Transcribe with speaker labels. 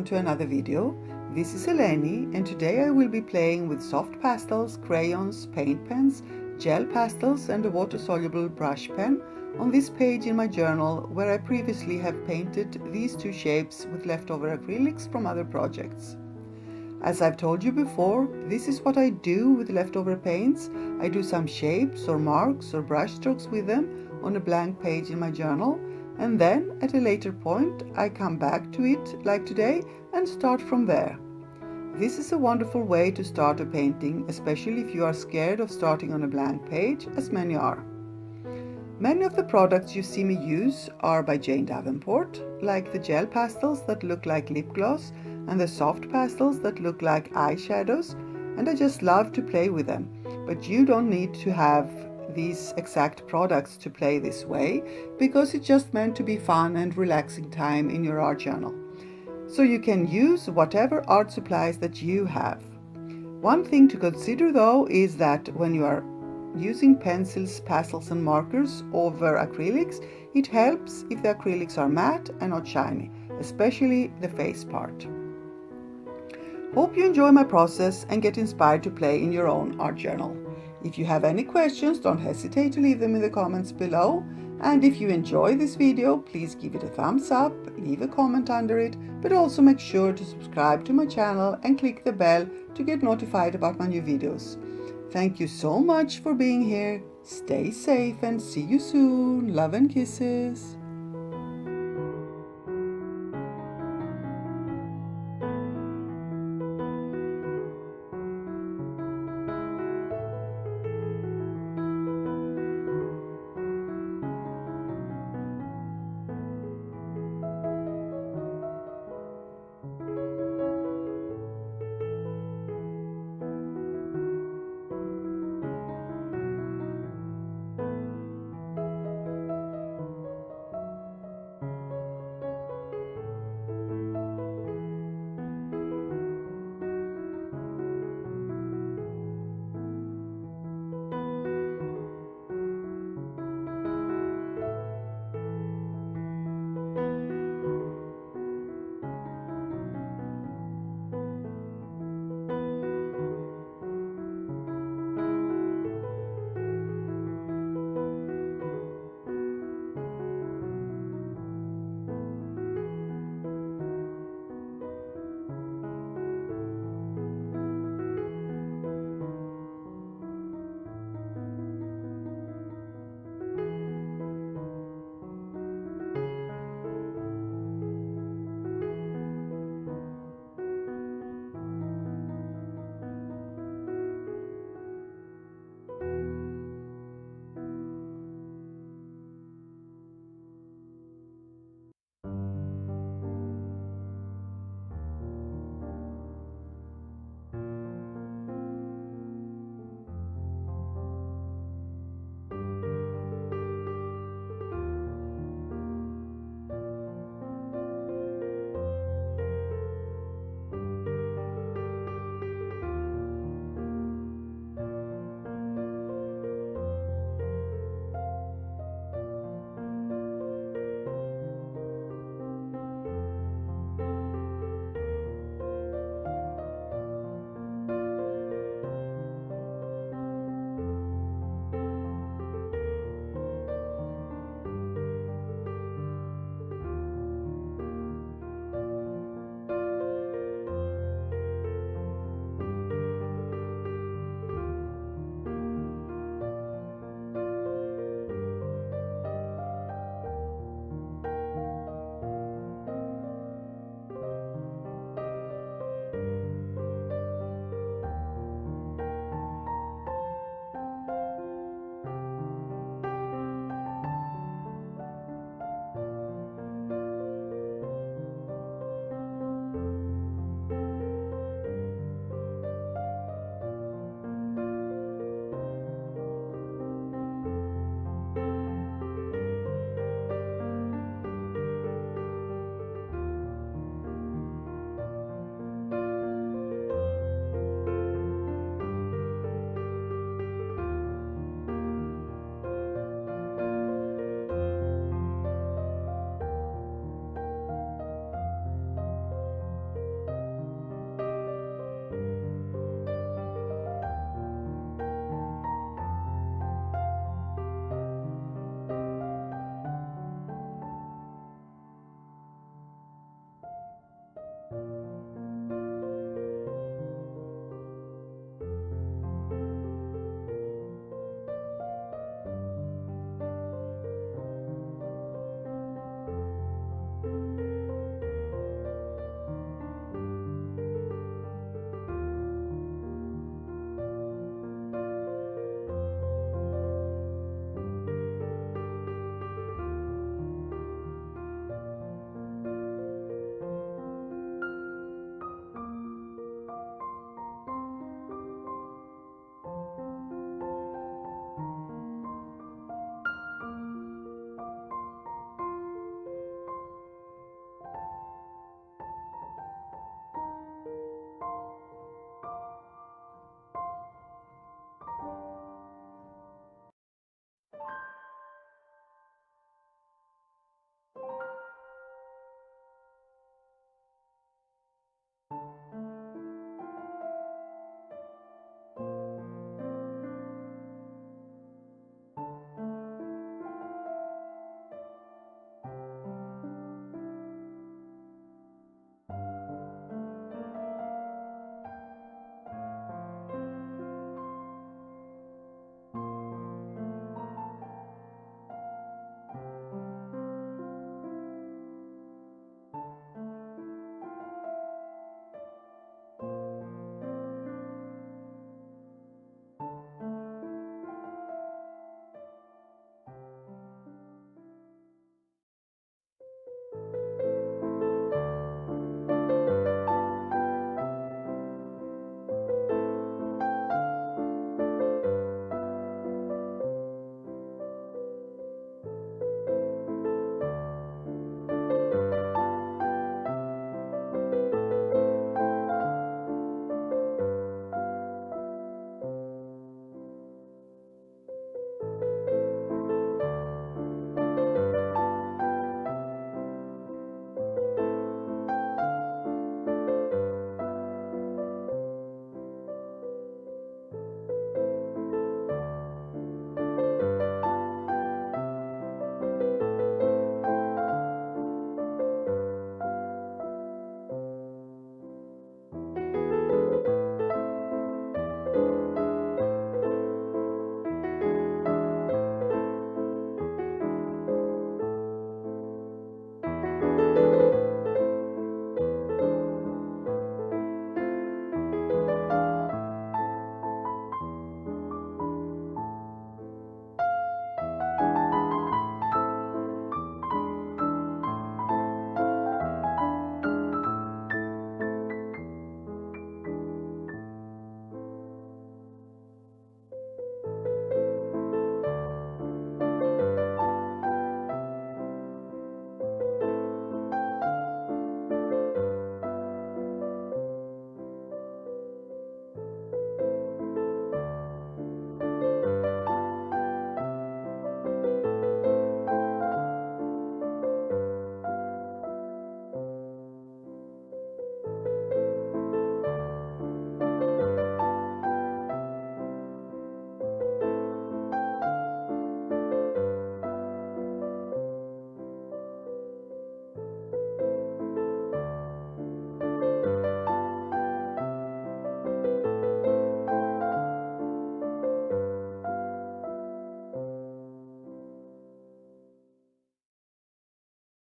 Speaker 1: to another video. This is Eleni, and today I will be playing with soft pastels, crayons, paint pens, gel pastels and a water-soluble brush pen on this page in my journal where I previously have painted these two shapes with leftover acrylics from other projects. As I've told you before, this is what I do with leftover paints. I do some shapes or marks or brush strokes with them on a blank page in my journal, and then at a later point I come back to it like today and start from there. This is a wonderful way to start a painting, especially if you are scared of starting on a blank page, as many are. Many of the products you see me use are by Jane Davenport, like the gel pastels that look like lip gloss and the soft pastels that look like eyeshadows, and I just love to play with them. But you don't need to have these exact products to play this way, because it's just meant to be fun and relaxing time in your art journal. So you can use whatever art supplies that you have. One thing to consider though is that when you are using pencils, pastels and markers over acrylics, it helps if the acrylics are matte and not shiny, especially the face part. Hope you enjoy my process and get inspired to play in your own art journal. If you have any questions, don't hesitate to leave them in the comments below. And if you enjoy this video, please give it a thumbs up, leave a comment under it, but also make sure to subscribe to my channel and click the bell to get notified about my new videos. Thank you so much for being here. Stay safe and see you soon. Love and kisses.